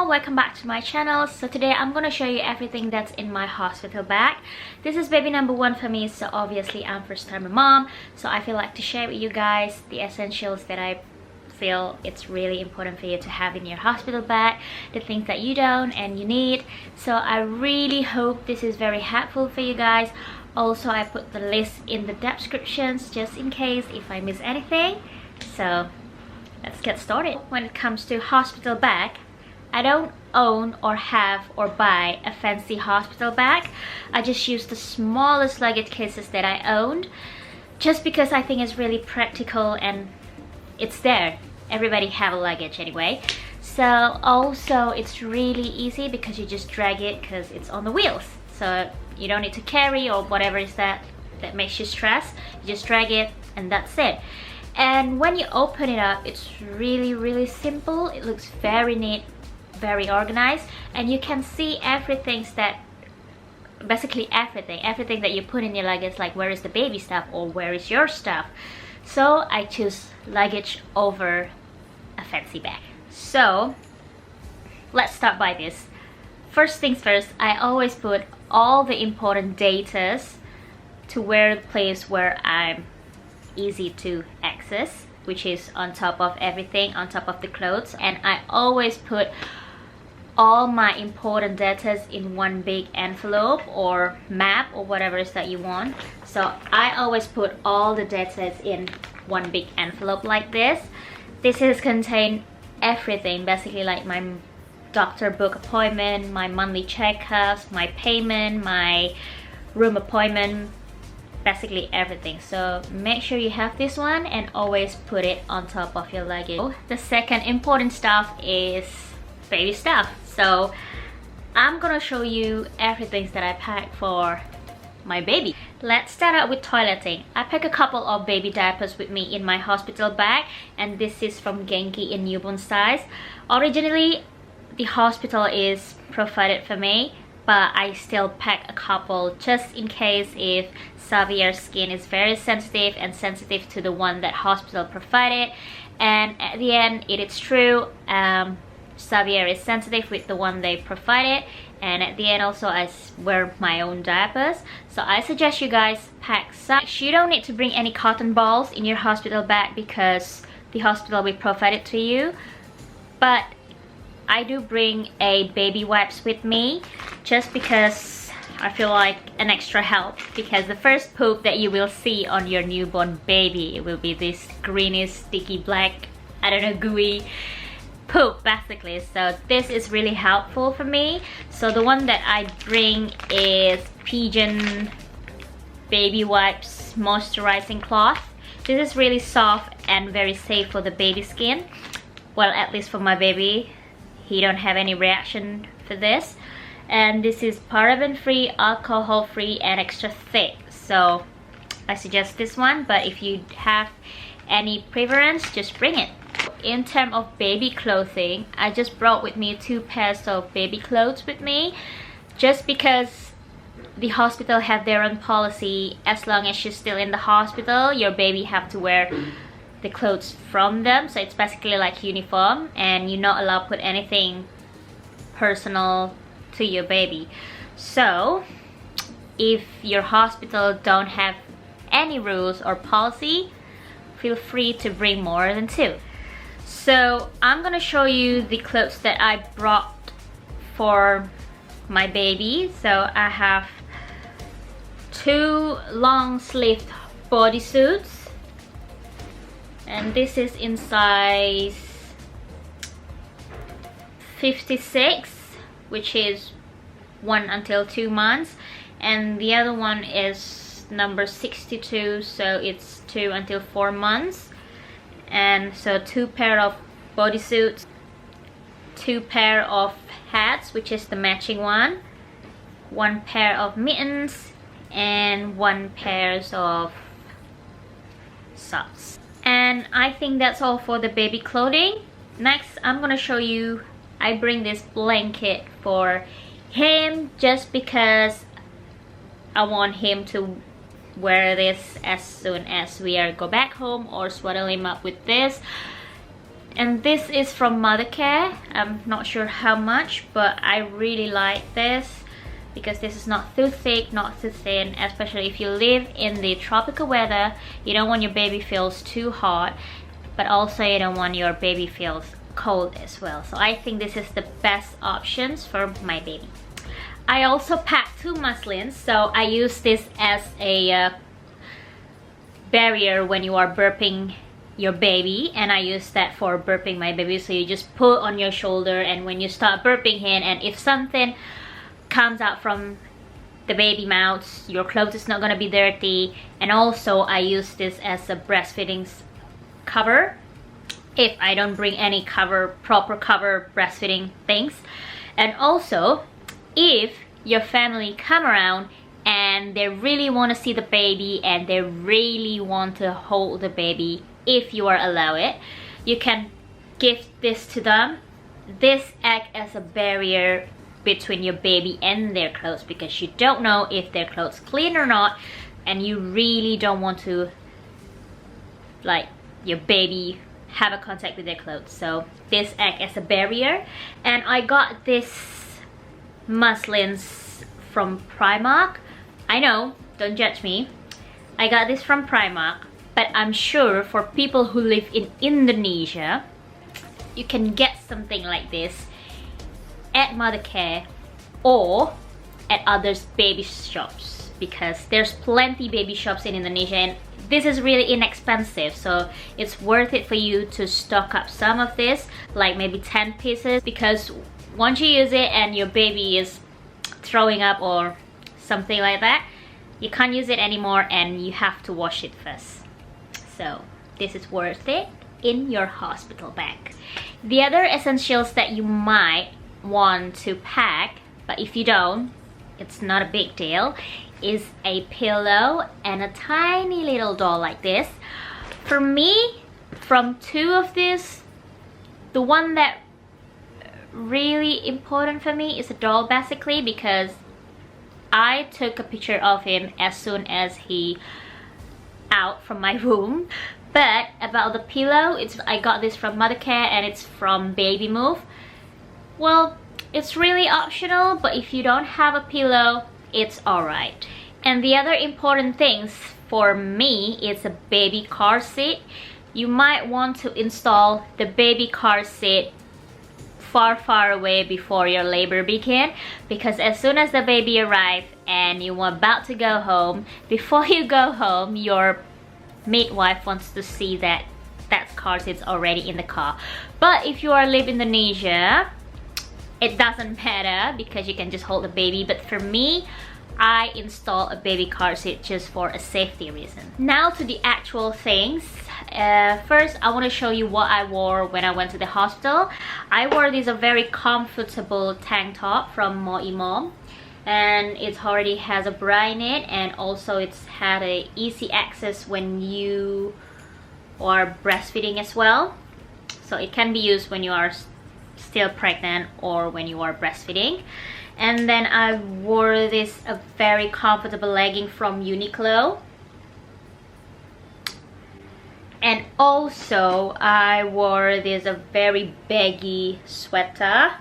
welcome back to my channel. So today I'm gonna show you everything that's in my hospital bag. This is baby number 1 for me, so obviously I'm first time mom, so I feel like to share with you guys the essentials that I feel it's really important for you to have in your hospital bag, the things that you don't and you need. So I really hope this is very helpful for you guys. Also, I put the list in the descriptions just in case if I miss anything. So let's get started. When it comes to hospital bag, I don't own or have or buy a fancy hospital bag. I just use the smallest luggage cases that I owned, just because I think it's really practical and it's there. Everybody have a luggage anyway. So also it's really easy because you just drag it because it's on the wheels. So you don't need to carry or whatever is that makes you stress. You just drag it and that's it. And when you open it up, it's really simple. It looks very neat, very organized, and you can see everything that basically everything that you put in your luggage, like where is the baby stuff or where is your stuff. So I choose luggage over a fancy bag. So let's start by this. First things first, I always put all the important datas to where the place where I'm easy to access, which is on top of everything, on top of the clothes. And I always put all my important data in one big envelope or map or whatever it is that you want. So I always put all the data in one big envelope like this. This is contain everything, basically like my doctor book appointment, my monthly checkups, my payment, my room appointment, basically everything. So make sure you have this one and always put it on top of your luggage. The second important stuff is baby stuff. So I'm gonna show you everything that I packed for my baby. Let's start out with toileting. I packed a couple of baby diapers with me in my hospital bag, and this is from Genki in newborn size. Originally the hospital is provided for me, but I still pack a couple just in case if Xavier's skin is very sensitive and sensitive to the one that hospital provided. And at the end it is true, Xavier is sensitive with the one they provided, and at the end also I wear my own diapers. So I suggest you guys pack some. You don't need to bring any cotton balls in your hospital bag because the hospital will provide it to you, but I do bring a baby wipes with me just because I feel like an extra help, because the first poop that you will see on your newborn baby, it will be this greenish sticky black, I don't know, gooey poop basically. So this is really helpful for me. So the one that I bring is Pigeon baby wipes moisturizing cloth. This is really soft and very safe for the baby skin. Well, at least for my baby, he don't have any reaction for this. And this is paraben free, alcohol free, and extra thick. So I suggest this one, but if you have any preference, just bring it. In terms of baby clothing, I just brought with me 2 pairs of baby clothes with me, just because the hospital have their own policy. As long as you're still in the hospital, your baby have to wear the clothes from them. So it's basically like uniform, and you're not allowed to put anything personal to your baby. So if your hospital don't have any rules or policy, feel free to bring more than 2. So I'm gonna show you the clothes that I brought for my baby. So I have 2 long sleeved bodysuits, and this is in size 56, which is 1 until 2 months, and the other one is number 62, so it's 2 until 4 months. And so 2 pair of bodysuits, 2 pair of hats, which is the matching one, 1 pair of mittens, and 1 pair of socks. And I think that's all for the baby clothing. Next, I'm gonna show you, I bring this blanket for him just because I want him to wear this as soon as we go back home, or swaddle him up with this. And this is from Mothercare. I'm not sure how much, but I really like this because this is not too thick, not too thin, especially if you live in the tropical weather. You don't want your baby feels too hot, but also you don't want your baby feels cold as well. So I think this is the best options for my baby. I also packed 2 muslins, so I use this as a barrier when you are burping your baby, and I use that for burping my baby. So you just put on your shoulder, and when you start burping him, and if something comes out from the baby mouth, your clothes is not gonna be dirty. And also I use this as a breastfeeding cover if I don't bring any proper cover breastfeeding things. And also if your family come around and they really want to see the baby and they really want to hold the baby, if you are allowed it, you can give this to them. This acts as a barrier between your baby and their clothes, because you don't know if their clothes clean or not, and you really don't want to like your baby have a contact with their clothes. So this acts as a barrier. And I got this muslins from Primark. I know, don't judge me. I got this from Primark, but I'm sure for people who live in Indonesia, you can get something like this at Mothercare or at others baby shops, because there's plenty baby shops in Indonesia, and this is really inexpensive, so it's worth it for you to stock up some of this, like maybe 10 pieces, because once you use it and your baby is throwing up or something like that, you can't use it anymore and you have to wash it first. So this is worth it in your hospital bag. The other essentials that you might want to pack, but if you don't, it's not a big deal, is a pillow and a tiny little doll like this. For me, from 2 of these, the one that really important for me is a doll, basically because I took a picture of him as soon as he out from my room. But about the pillow, I got this from Mothercare and it's from Baby Move. Well, it's really optional, but if you don't have a pillow, it's alright. And the other important things for me is a baby car seat. You might want to install the baby car seat far away before your labor begin, because as soon as the baby arrives and you are about to go home, before you go home, your midwife wants to see that car seat's already in the car. But if you are live in Indonesia, it doesn't matter because you can just hold the baby. But for me, I install a baby car seat just for a safety reason. Now to the actual things. First, I want to show you what I wore when I went to the hospital. I wore this a very comfortable tank top from Moimom, and it already has a bra in it, and also it's had a easy access when you are breastfeeding as well. So it can be used when you are still pregnant or when you are breastfeeding. And then I wore this a very comfortable legging from Uniqlo. And also I wore this a very baggy sweater.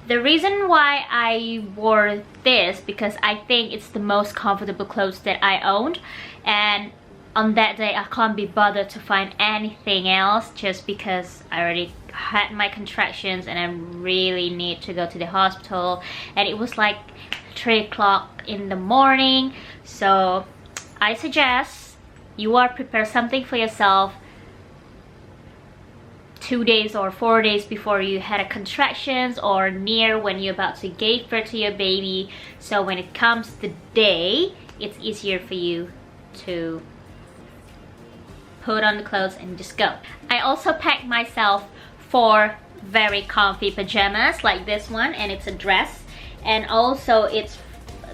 The reason why I wore this, because I think it's the most comfortable clothes that I owned, and on that day I can't be bothered to find anything else, just because I already had my contractions and I really need to go to the hospital, and it was like 3 o'clock in the morning. So I suggest you are prepare something for yourself 2 days or 4 days before you had a contractions, or near when you're about to give birth to your baby, so when it comes the day, it's easier for you to put on the clothes and just go. I also packed myself 4 very comfy pajamas like this one, and it's a dress, and also it's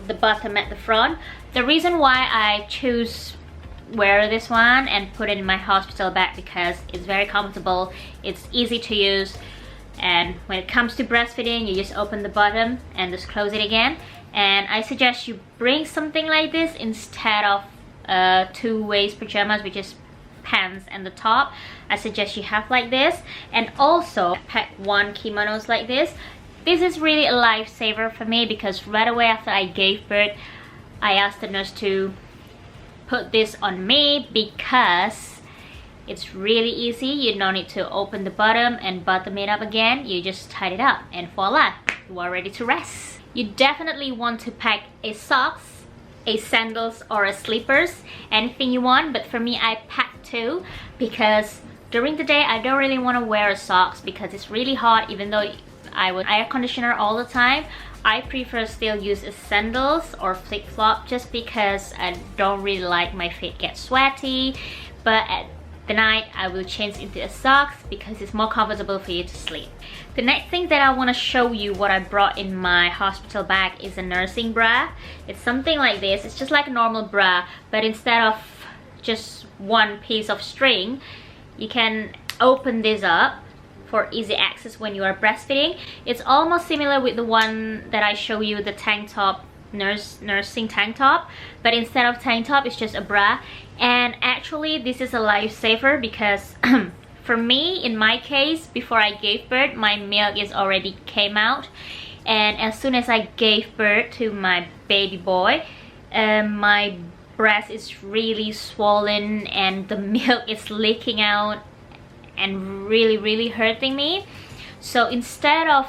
the bottom at the front. The reason why I choose wear this one and put it in my hospital bag, because it's very comfortable, it's easy to use, and when it comes to breastfeeding, you just open the bottom and just close it again. And I suggest you bring something like this instead of 2-waist pajamas, which is pants and the top, I suggest you have like this. And also pack one kimonos like this. This is really a lifesaver for me because right away after I gave birth, I asked the nurse to put this on me because it's really easy. You don't need to open the bottom and button it up again. You just tie it up and voila, you are ready to rest. You definitely want to pack a socks, a sandals, or a slippers, anything you want. But for me, I pack two because during the day I don't really want to wear socks because it's really hot. Even though I would air conditioner all the time, I prefer still use a sandals or flip-flop just because I don't really like my feet get sweaty. But at the night I will change into a socks because it's more comfortable for you to sleep. The next thing that I want to show you what I brought in my hospital bag is a nursing bra. It's something like this. It's just like a normal bra, but instead of just one piece of string, you can open this up for easy access when you are breastfeeding. It's almost similar with the one that I show you, the tank top, nursing tank top, but instead of tank top it's just a bra. And actually this is a lifesaver because for me, in my case, before I gave birth, my milk is already came out, and as soon as I gave birth to my baby boy, my breast is really swollen and the milk is leaking out and really hurting me. So instead of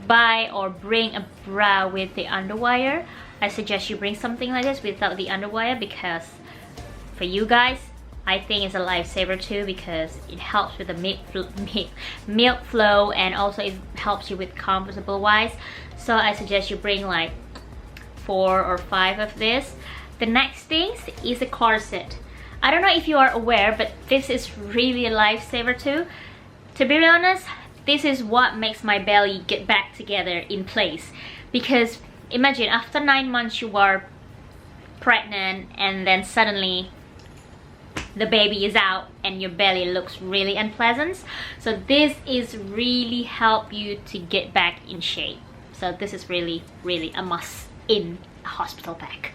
buy or bring a bra with the underwire, I suggest you bring something like this without the underwire, because for you guys, I think it's a lifesaver too, because it helps with the milk flow, and also it helps you with comfortable wise. So I suggest you bring like 4 or 5 of this. The next thing is a corset. I don't know if you are aware, but this is really a lifesaver too. To be honest, this is what makes my belly get back together in place. Because imagine after 9 months you are pregnant and then suddenly the baby is out and your belly looks really unpleasant. So this is really help you to get back in shape. So this is really a must in a hospital bag.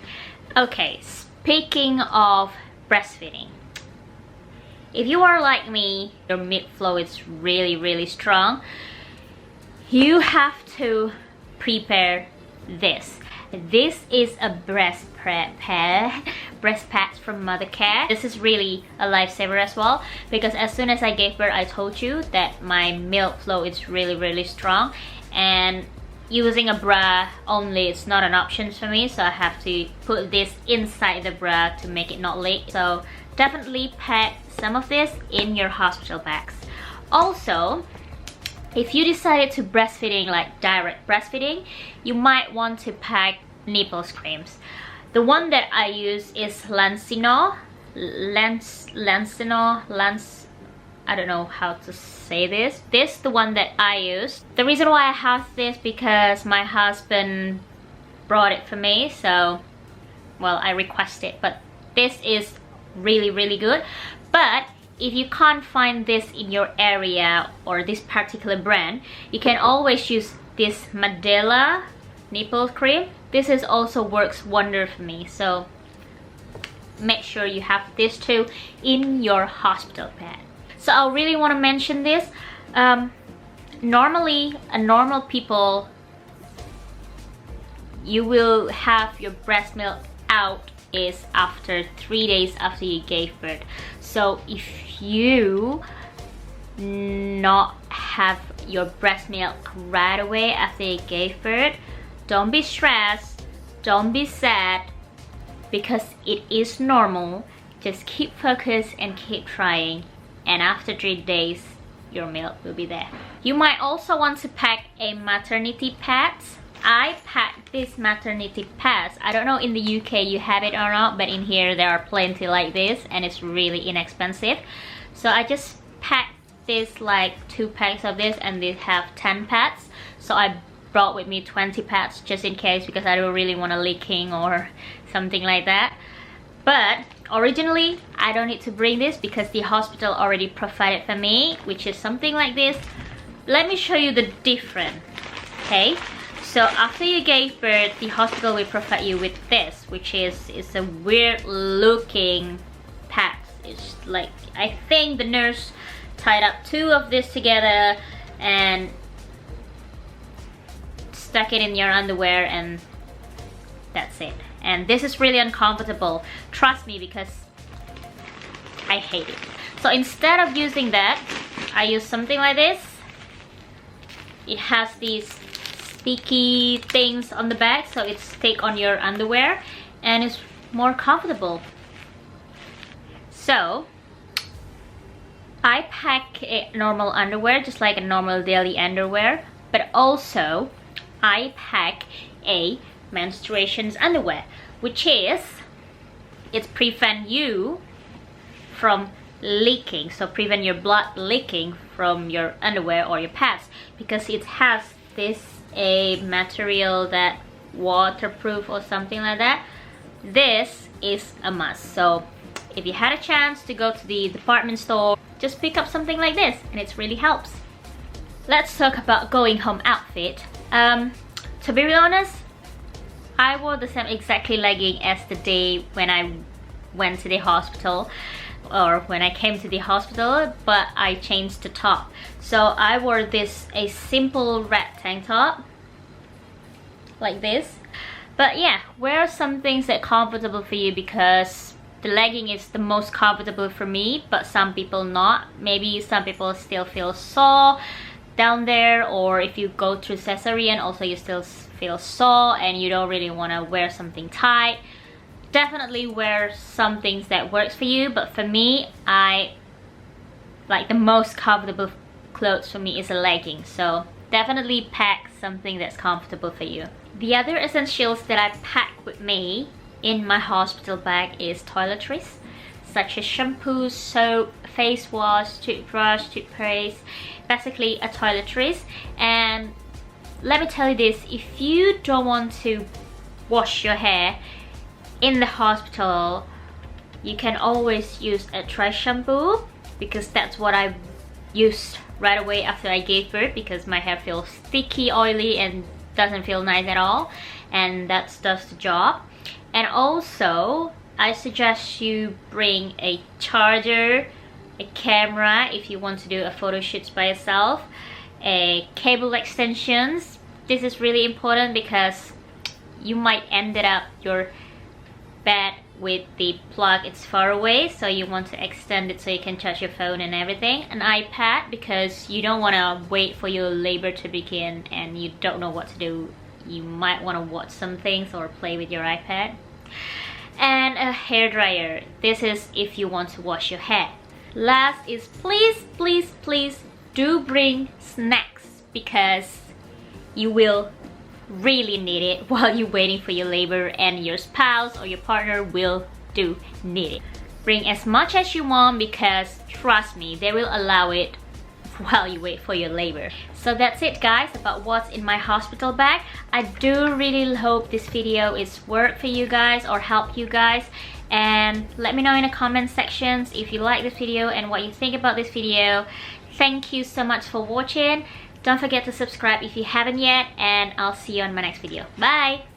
Okay, speaking of breastfeeding, if you are like me, your milk flow is really strong, you have to prepare this. This is a breast pads from Mother Care. This is really a lifesaver as well, because as soon as I gave birth, I told you that my milk flow is really strong, and using a bra only is not an option for me, so I have to put this inside the bra to make it not leak. So definitely pack some of this in your hospital bags. Also, if you decided to breastfeeding like direct breastfeeding, you might want to pack nipples creams. The one that I use is Lancino, I don't know how to say this. This is the one that I use. The reason why I have this because my husband brought it for me, so well, I requested. But this is really good. But if you can't find this in your area or this particular brand, you can always use this Mandela nipple cream. This is also works wonder for me, so make sure you have this too in your hospital bag. So I really want to mention this. Normally, normal people, you will have your breast milk out is after 3 days after you gave birth. So if you not have your breast milk right away after you gave birth, don't be stressed, don't be sad, because it is normal. Just keep focused and keep trying, and after 3 days your milk will be there. You might also want to pack a maternity pads. I packed this maternity pads. I don't know in the UK you have it or not, but in here there are plenty like this, and it's really inexpensive. So I just packed this like 2 packs of this, and they have 10 pads. So I brought with me 20 pads just in case, because I don't really want a leaking or something like that. But originally I don't need to bring this because the hospital already provided for me, which is something like this. Let me show you the difference. Okay, so after you gave birth, the hospital will provide you with this, which is a weird looking pads. It's like, I think the nurse tied up 2 of this together and stuck it in your underwear, and that's it. And this is really uncomfortable, trust me, because I hate it. So instead of using that, I use something like this. It has these sticky things on the back, so it's stick on your underwear and it's more comfortable. So I pack a normal underwear, just like a normal daily underwear, but also I pack a menstruation underwear, which is, it prevent you from leaking, so prevent your blood leaking from your underwear or your pads, because it has this a material that waterproof or something like that. This is a must. So if you had a chance to go to the department store, just pick up something like this and it really helps. Let's talk about going home outfit. To be real honest, I wore the same exactly legging as the day when I went to the hospital, or when I came to the hospital, but I changed the top. So I wore this a simple red tank top like this. But yeah, wear some things that are comfortable for you, because the legging is the most comfortable for me, but some people not. Maybe some people still feel sore down there, or if you go through cesarean also you still feel sore and you don't really want to wear something tight. Definitely wear some things that works for you, but for me, I like the most comfortable clothes for me is a legging, so definitely pack something that's comfortable for you. The other essentials that I pack with me in my hospital bag is toiletries, such as shampoo, soap, face wash, toothbrush, toothpaste, basically a toiletries. And let me tell you this, if you don't want to wash your hair in the hospital, you can always use a dry shampoo, because that's what I used right away after I gave birth, because my hair feels sticky, oily, and doesn't feel nice at all, and that does the job. And also I suggest you bring a charger, a camera if you want to do a photo shoot by yourself, a cable extensions. This is really important because you might end up your bed with the plug, it's far away, so you want to extend it so you can charge your phone and everything. An iPad, because you don't want to wait for your labor to begin and you don't know what to do. You might want to watch some things or play with your iPad. And a hair dryer. This is if you want to wash your hair. Last is please do bring snacks, because you will really need it while you're waiting for your labor, and your spouse or your partner will do need it. Bring as much as you want, because trust me, they will allow it while you wait for your labor. So that's it guys about what's in my hospital bag. I do really hope this video is work for you guys or help you guys, and let me know in the comment sections if you like this video and what you think about this video. Thank you so much for watching. Don't forget to subscribe if you haven't yet, and I'll see you on my next video. Bye!